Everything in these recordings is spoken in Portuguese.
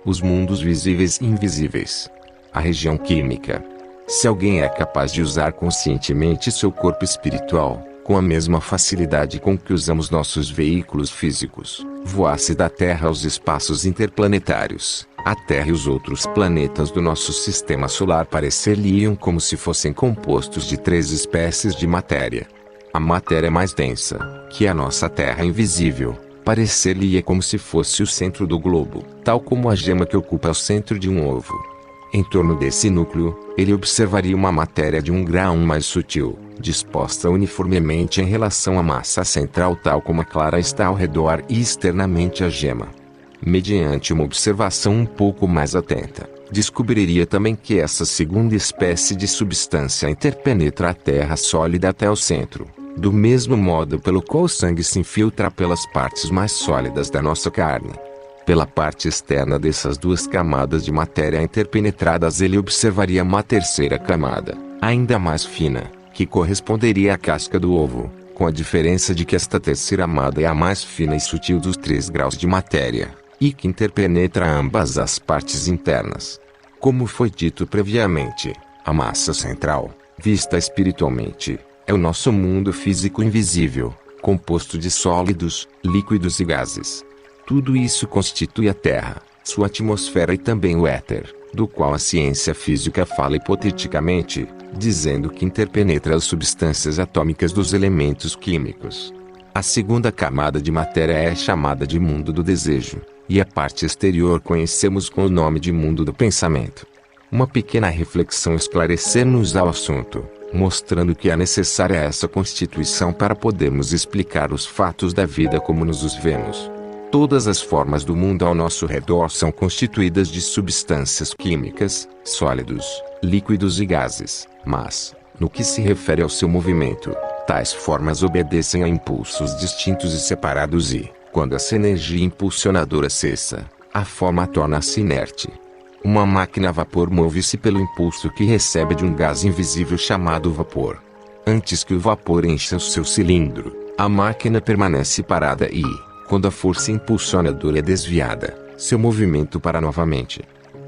os mundos visíveis e invisíveis, a região química. Se alguém é capaz de usar conscientemente seu corpo espiritual, com a mesma facilidade com que usamos nossos veículos físicos, voasse da Terra aos espaços interplanetários, a Terra e os outros planetas do nosso sistema solar parecer-lhe-iam como se fossem compostos de 3 espécies de matéria. A matéria mais densa, que é a nossa Terra invisível, parecer-lhe-ia como se fosse o centro do globo, tal como a gema que ocupa o centro de um ovo. Em torno desse núcleo, ele observaria uma matéria de um grau mais sutil, disposta uniformemente em relação à massa central tal como a clara está ao redor e externamente a gema. Mediante uma observação um pouco mais atenta, descobriria também que essa segunda espécie de substância interpenetra a Terra sólida até o centro, do mesmo modo pelo qual o sangue se infiltra pelas partes mais sólidas da nossa carne. Pela parte externa dessas 2 camadas de matéria interpenetradas ele observaria uma terceira camada, ainda mais fina, que corresponderia à casca do ovo, com a diferença de que esta terceira camada é a mais fina e sutil dos 3 graus de matéria, e que interpenetra ambas as partes internas. Como foi dito previamente, a massa central, vista espiritualmente, é o nosso mundo físico invisível, composto de sólidos, líquidos e gases. Tudo isso constitui a Terra, sua atmosfera e também o éter, do qual a ciência física fala hipoteticamente, dizendo que interpenetra as substâncias atômicas dos elementos químicos. A segunda camada de matéria é chamada de mundo do desejo, e a parte exterior conhecemos com o nome de mundo do pensamento. Uma pequena reflexão esclarecer-nos ao assunto, mostrando que é necessária essa constituição para podermos explicar os fatos da vida como nos os vemos. Todas as formas do mundo ao nosso redor são constituídas de substâncias químicas, sólidos, líquidos e gases, mas, no que se refere ao seu movimento, tais formas obedecem a impulsos distintos e separados e, quando essa energia impulsionadora cessa, a forma torna-se inerte. Uma máquina a vapor move-se pelo impulso que recebe de um gás invisível chamado vapor. Antes que o vapor encha o seu cilindro, a máquina permanece parada e, quando a força impulsionadora é desviada, seu movimento para novamente.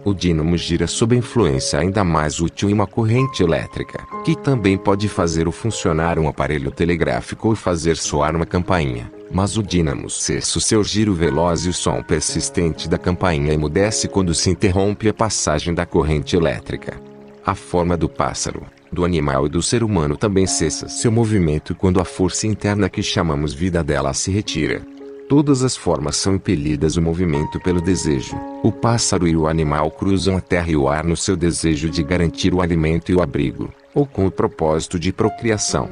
O dínamo gira sob a influência ainda mais útil em uma corrente elétrica, que também pode fazer funcionar um aparelho telegráfico ou fazer soar uma campainha, mas o dínamo cessa o seu giro veloz e o som persistente da campainha emudece quando se interrompe a passagem da corrente elétrica. A forma do pássaro, do animal e do ser humano também cessa seu movimento quando a força interna que chamamos vida dela se retira. Todas as formas são impelidas ao movimento pelo desejo. O pássaro e o animal cruzam a terra e o ar no seu desejo de garantir o alimento e o abrigo, ou com o propósito de procriação.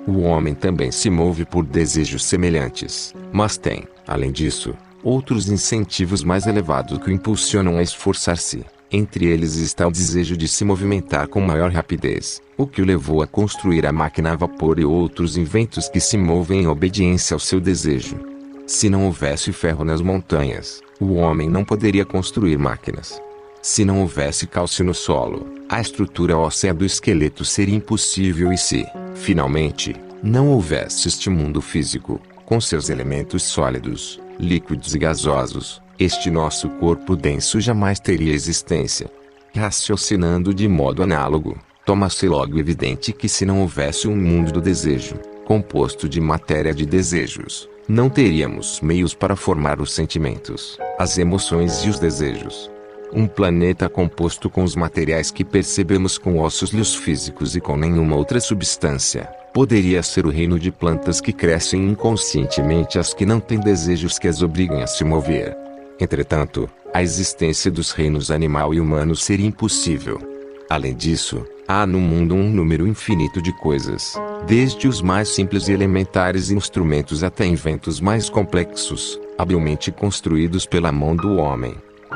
O homem também se move por desejos semelhantes, mas tem, além disso, outros incentivos mais elevados que o impulsionam a esforçar-se. Entre eles está o desejo de se movimentar com maior rapidez, o que o levou a construir a máquina a vapor e outros inventos que se movem em obediência ao seu desejo. Se não houvesse ferro nas montanhas, o homem não poderia construir máquinas. Se não houvesse cálcio no solo, a estrutura óssea do esqueleto seria impossível e se, finalmente, não houvesse este mundo físico, com seus elementos sólidos, líquidos e gasosos, este nosso corpo denso jamais teria existência. Raciocinando de modo análogo, torna-se logo evidente que se não houvesse um mundo do desejo, composto de matéria de desejos, não teríamos meios para formar os sentimentos, as emoções e os desejos. Um planeta composto com os materiais que percebemos com ossos e os físicos e com nenhuma outra substância, poderia ser o reino de plantas que crescem inconscientemente as que não têm desejos que as obriguem a se mover. Entretanto, a existência dos reinos animal e humano seria impossível. Além disso, há no mundo um número infinito de coisas, desde os mais simples e elementares instrumentos até inventos mais complexos, habilmente construídos pela mão do homem.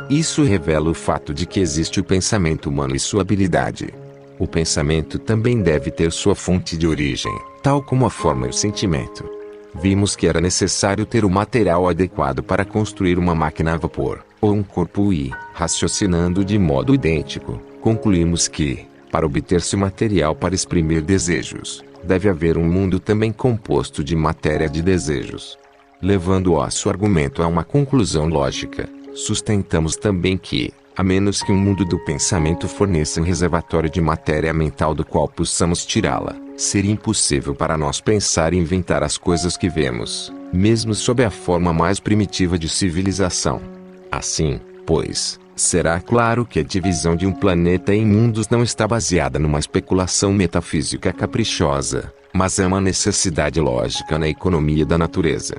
Isso revela o fato de que existe o pensamento humano e sua habilidade. O pensamento também deve ter sua fonte de origem, tal como a forma e o sentimento. Vimos que era necessário ter o material adequado para construir uma máquina a vapor, ou um corpo e, raciocinando de modo idêntico, concluímos que, para obter-se material para exprimir desejos, deve haver um mundo também composto de matéria de desejos. Levando o nosso argumento a uma conclusão lógica, Sustentamos também que, a menos que um mundo do pensamento forneça um reservatório de matéria mental do qual possamos tirá-la, seria impossível para nós pensar e inventar as coisas que vemos, mesmo sob a forma mais primitiva de civilização. Assim, pois, será claro que a divisão de um planeta em mundos não está baseada numa especulação metafísica caprichosa, mas é uma necessidade lógica na economia da natureza.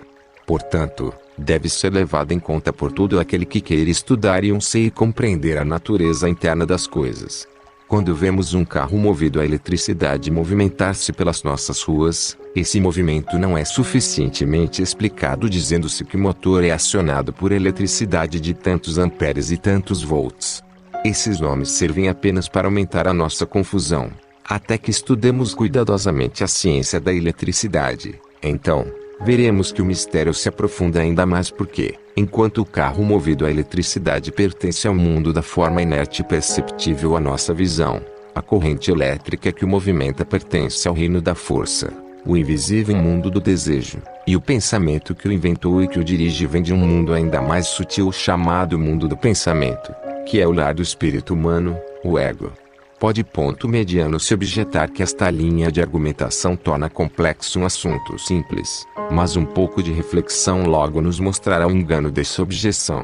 Portanto, deve ser levado em conta por todo aquele que queira estudar e e compreender a natureza interna das coisas. Quando vemos um carro movido a eletricidade movimentar-se pelas nossas ruas, esse movimento não é suficientemente explicado dizendo-se que o motor é acionado por eletricidade de tantos amperes e tantos volts. Esses nomes servem apenas para aumentar a nossa confusão, até que estudemos cuidadosamente a ciência da eletricidade. Então, veremos que o mistério se aprofunda ainda mais porque, enquanto o carro movido a eletricidade pertence ao mundo da forma inerte e perceptível à nossa visão, a corrente elétrica que o movimenta pertence ao reino da força, o invisível mundo do desejo, e o pensamento que o inventou e que o dirige vem de um mundo ainda mais sutil chamado mundo do pensamento, que é o lar do espírito humano, o ego. Pode ponto mediano se objetar que esta linha de argumentação torna complexo um assunto simples, mas um pouco de reflexão logo nos mostrará o engano dessa objeção.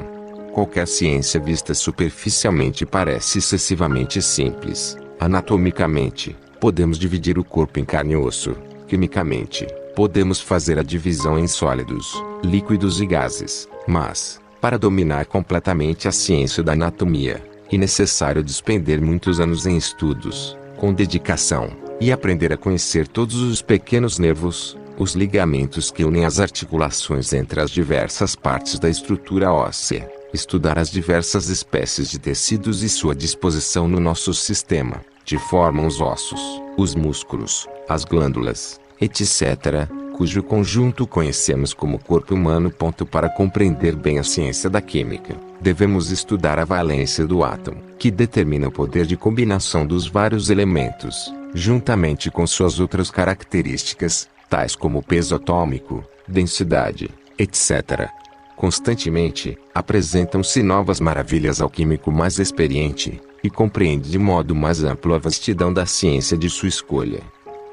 Qualquer ciência vista superficialmente parece excessivamente simples. Anatomicamente, podemos dividir o corpo em carne e osso. Quimicamente, podemos fazer a divisão em sólidos, líquidos e gases, mas, para dominar completamente a ciência da anatomia, é necessário despender muitos anos em estudos, com dedicação, e aprender a conhecer todos os pequenos nervos, os ligamentos que unem as articulações entre as diversas partes da estrutura óssea, estudar as diversas espécies de tecidos e sua disposição no nosso sistema, de formam os ossos, os músculos, as glândulas, etc., cujo conjunto conhecemos como corpo humano. Para compreender bem a ciência da química, devemos estudar a valência do átomo, que determina o poder de combinação dos vários elementos, juntamente com suas outras características, tais como peso atômico, densidade, etc. Constantemente, apresentam-se novas maravilhas ao químico mais experiente, e compreende de modo mais amplo a vastidão da ciência de sua escolha.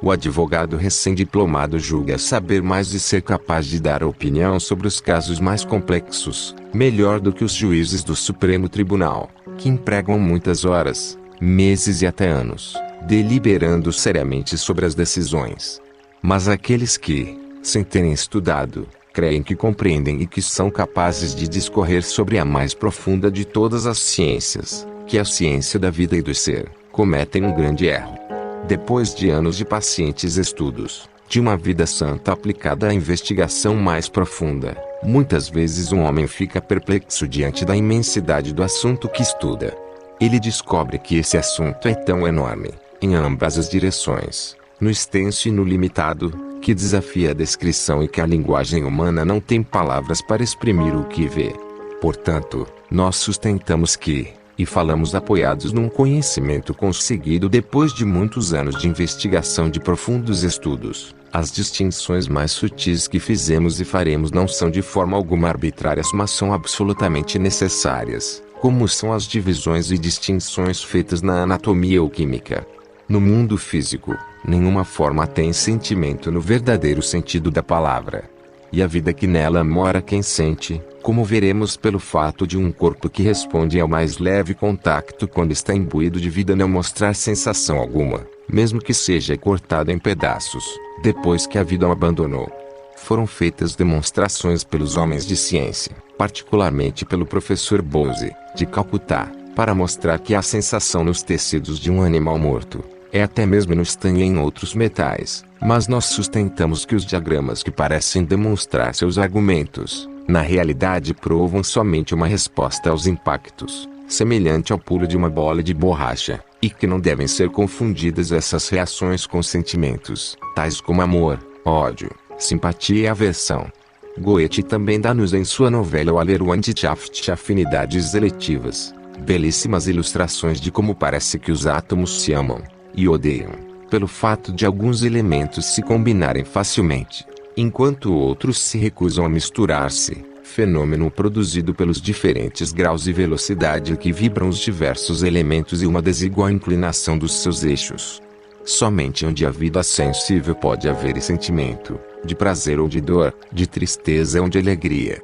O advogado recém-diplomado julga saber mais e ser capaz de dar opinião sobre os casos mais complexos, melhor do que os juízes do Supremo Tribunal, que empregam muitas horas, meses e até anos, deliberando seriamente sobre as decisões. Mas aqueles que, sem terem estudado, creem que compreendem e que são capazes de discorrer sobre a mais profunda de todas as ciências, que é a ciência da vida e do ser, cometem um grande erro. Depois de anos de pacientes estudos, de uma vida santa aplicada à investigação mais profunda, muitas vezes um homem fica perplexo diante da imensidade do assunto que estuda. Ele descobre que esse assunto é tão enorme, em ambas as direções, no extenso e no limitado, que desafia a descrição e que a linguagem humana não tem palavras para exprimir o que vê. Portanto, nós sustentamos que, e falamos apoiados num conhecimento conseguido depois de muitos anos de investigação de profundos estudos, as distinções mais sutis que fizemos e faremos não são de forma alguma arbitrárias, mas são absolutamente necessárias, como são as divisões e distinções feitas na anatomia ou química. No mundo físico, nenhuma forma tem sentimento no verdadeiro sentido da palavra. E a vida que nela mora quem sente, como veremos pelo fato de um corpo que responde ao mais leve contacto quando está imbuído de vida não mostrar sensação alguma, mesmo que seja cortado em pedaços, depois que a vida o abandonou. Foram feitas demonstrações pelos homens de ciência, particularmente pelo professor Bose, de Calcutá, para mostrar que há sensação nos tecidos de um animal morto, é até mesmo no estanho e em outros metais, mas nós sustentamos que os diagramas que parecem demonstrar seus argumentos, na realidade provam somente uma resposta aos impactos, semelhante ao pulo de uma bola de borracha, e que não devem ser confundidas essas reações com sentimentos, tais como amor, ódio, simpatia e aversão. Goethe também dá-nos em sua novela O Alleruandschaft afinidades eletivas, belíssimas ilustrações de como parece que os átomos se amam e odeiam, pelo fato de alguns elementos se combinarem facilmente, enquanto outros se recusam a misturar-se, fenômeno produzido pelos diferentes graus e velocidade que vibram os diversos elementos e uma desigual inclinação dos seus eixos. Somente onde a vida sensível pode haver sentimento, de prazer ou de dor, de tristeza ou de alegria.